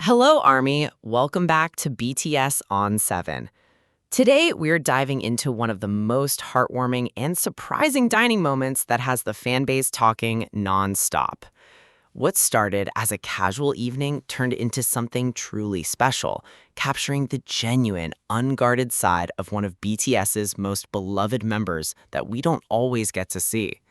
Hello, Army. Welcome back to BTS On 7. Today, we're diving into one of the most heartwarming and surprising dining moments that has the fan base talking nonstop. What started as a casual evening turned into something truly special, capturing the genuine, unguarded side of one of BTS's most beloved members that we don't always get to see.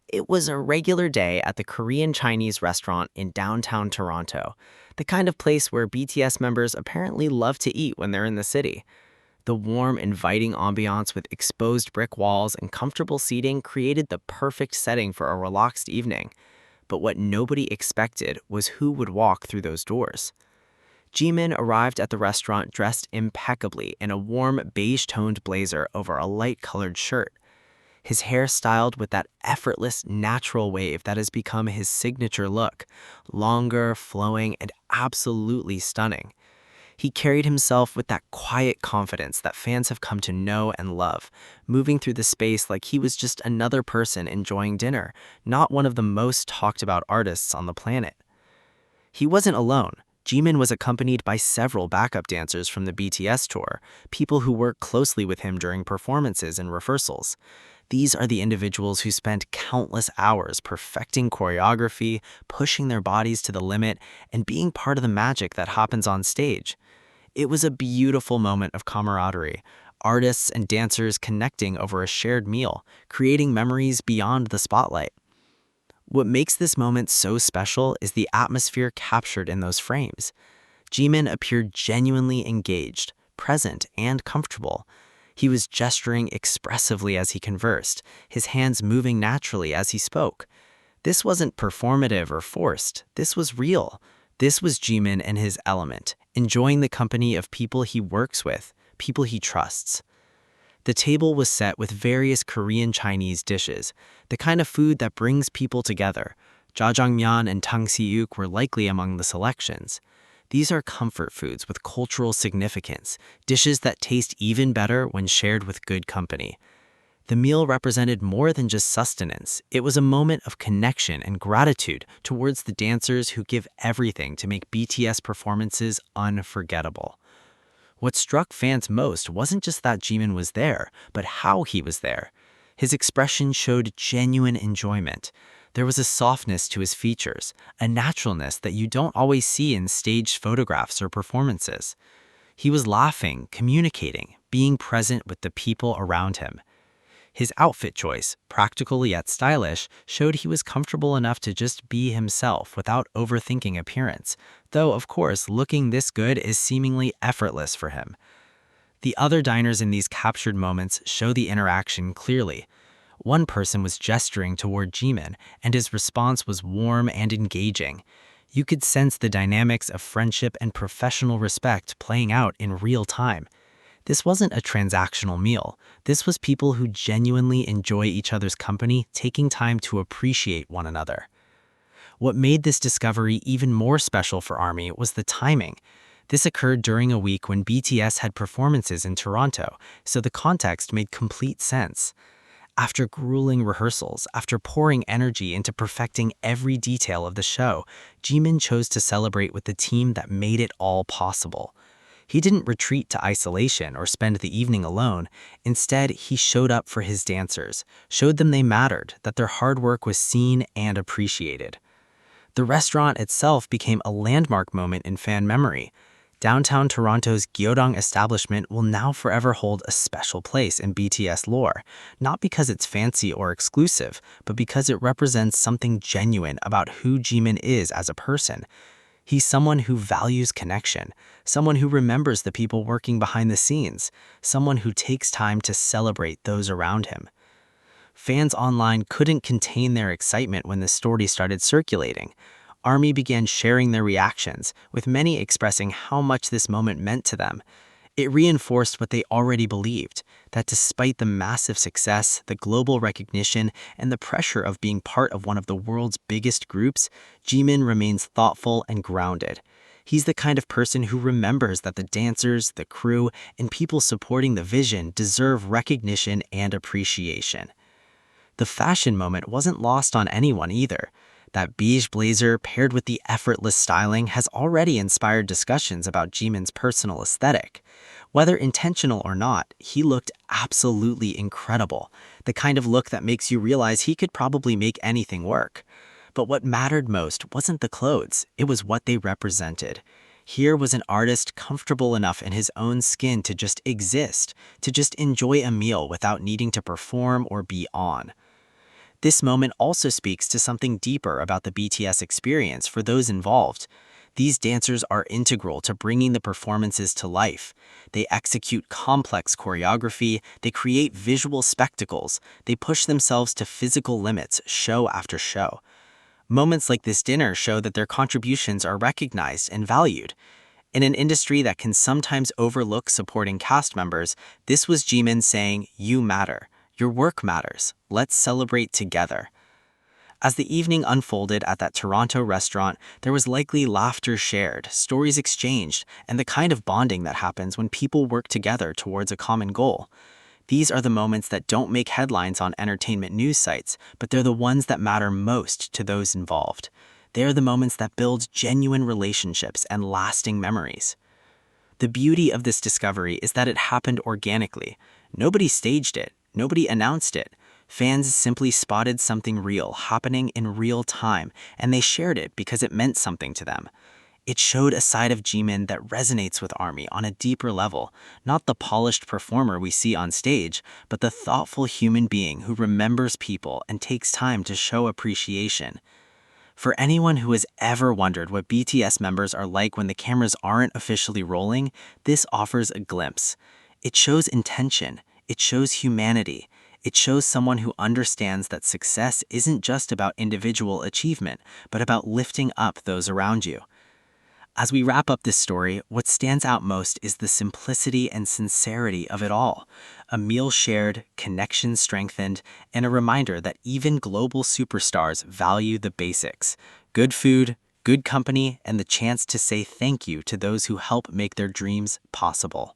It was a regular day at the Korean Chinese restaurant in downtown Toronto, the kind of place where BTS members apparently love to eat when they're in the city. The warm, inviting ambiance with exposed brick walls and comfortable seating created the perfect setting for a relaxed evening. But what nobody expected was who would walk through those doors. Jimin arrived at the restaurant dressed impeccably in a warm, beige-toned blazer over a light-colored shirt. His hair styled with that effortless, natural wave that has become his signature look, longer, flowing, and absolutely stunning. He carried himself with that quiet confidence that fans have come to know and love, moving through the space like he was just another person enjoying dinner, not one of the most talked about artists on the planet. He wasn't alone. Jimin was accompanied by several backup dancers from the BTS tour, people who work closely with him during performances and rehearsals. These are the individuals who spent countless hours perfecting choreography, pushing their bodies to the limit, and being part of the magic that happens on stage. It was a beautiful moment of camaraderie, artists and dancers connecting over a shared meal, creating memories beyond the spotlight. What makes this moment so special is the atmosphere captured in those frames. Jimin appeared genuinely engaged, present, and comfortable. He was gesturing expressively as he conversed, his hands moving naturally as he spoke. This wasn't performative or forced. This was real. This was Jimin in his element, enjoying the company of people he works with, people he trusts. The table was set with various Korean Chinese dishes, the kind of food that brings people together. Jjajangmyeon and tangsiuk were likely among the selections. These are comfort foods with cultural significance, dishes that taste even better when shared with good company. The meal represented more than just sustenance. It was a moment of connection and gratitude towards the dancers who give everything to make BTS performances unforgettable. What struck fans most wasn't just that Jimin was there, but how he was there. His expression showed genuine enjoyment. There was a softness to his features, a naturalness that you don't always see in staged photographs or performances. He was laughing, communicating, being present with the people around him. His outfit choice, practical yet stylish, showed he was comfortable enough to just be himself without overthinking appearance, though, of course, looking this good is seemingly effortless for him. The other diners in these captured moments show the interaction clearly. One person was gesturing toward Jimin, and his response was warm and engaging. You could sense the dynamics of friendship and professional respect playing out in real time. This wasn't a transactional meal. This was people who genuinely enjoy each other's company, taking time to appreciate one another. What made this discovery even more special for ARMY was the timing. This occurred during a week when BTS had performances in Toronto, so the context made complete sense. After grueling rehearsals, after pouring energy into perfecting every detail of the show, Jimin chose to celebrate with the team that made it all possible. He didn't retreat to isolation or spend the evening alone. Instead, he showed up for his dancers, showed them they mattered, that their hard work was seen and appreciated. The restaurant itself became a landmark moment in fan memory. Downtown Toronto's Gyeodong establishment will now forever hold a special place in BTS lore, not because it's fancy or exclusive, but because it represents something genuine about who Jimin is as a person. He's someone who values connection, someone who remembers the people working behind the scenes, someone who takes time to celebrate those around him. Fans online couldn't contain their excitement when the story started circulating. ARMY began sharing their reactions, with many expressing how much this moment meant to them. It reinforced what they already believed, that despite the massive success, the global recognition, and the pressure of being part of one of the world's biggest groups, Jimin remains thoughtful and grounded. He's the kind of person who remembers that the dancers, the crew, and people supporting the vision deserve recognition and appreciation. The fashion moment wasn't lost on anyone either. That beige blazer paired with the effortless styling has already inspired discussions about Jimin's personal aesthetic. Whether intentional or not, he looked absolutely incredible, the kind of look that makes you realize he could probably make anything work. But what mattered most wasn't the clothes, it was what they represented. Here was an artist comfortable enough in his own skin to just exist, to just enjoy a meal without needing to perform or be on. This moment also speaks to something deeper about the BTS experience for those involved. These dancers are integral to bringing the performances to life. They execute complex choreography, they create visual spectacles, they push themselves to physical limits show after show. Moments like this dinner show that their contributions are recognized and valued. In an industry that can sometimes overlook supporting cast members, this was Jimin saying, "You matter. Your work matters. Let's celebrate together." As the evening unfolded at that Toronto restaurant, there was likely laughter shared, stories exchanged, and the kind of bonding that happens when people work together towards a common goal. These are the moments that don't make headlines on entertainment news sites, but they're the ones that matter most to those involved. They are the moments that build genuine relationships and lasting memories. The beauty of this discovery is that it happened organically. Nobody staged it, nobody announced it. Fans simply spotted something real happening in real time, and they shared it because it meant something to them. It showed a side of Jimin that resonates with ARMY on a deeper level, not the polished performer we see on stage, but the thoughtful human being who remembers people and takes time to show appreciation. For anyone who has ever wondered what BTS members are like when the cameras aren't officially rolling, this offers a glimpse. It shows intention, it shows humanity, it shows someone who understands that success isn't just about individual achievement, but about lifting up those around you. As we wrap up this story, what stands out most is the simplicity and sincerity of it all. A meal shared, connections strengthened, and a reminder that even global superstars value the basics: good food, good company, and the chance to say thank you to those who help make their dreams possible.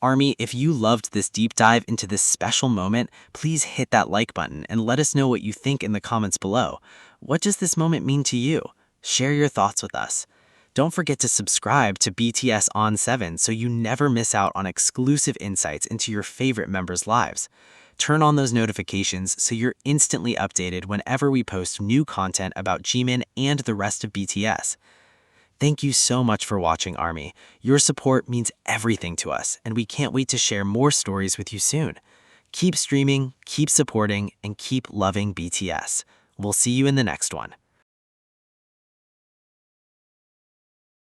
ARMY, if you loved this deep dive into this special moment, please hit that like button and let us know what you think in the comments below. What does this moment mean to you? Share your thoughts with us. Don't forget to subscribe to BTS ON 7 so you never miss out on exclusive insights into your favorite members' lives. Turn on those notifications so you're instantly updated whenever we post new content about Jimin and the rest of BTS. Thank you so much for watching, ARMY. Your support means everything to us, and we can't wait to share more stories with you soon. Keep streaming, keep supporting, and keep loving BTS. We'll see you in the next one.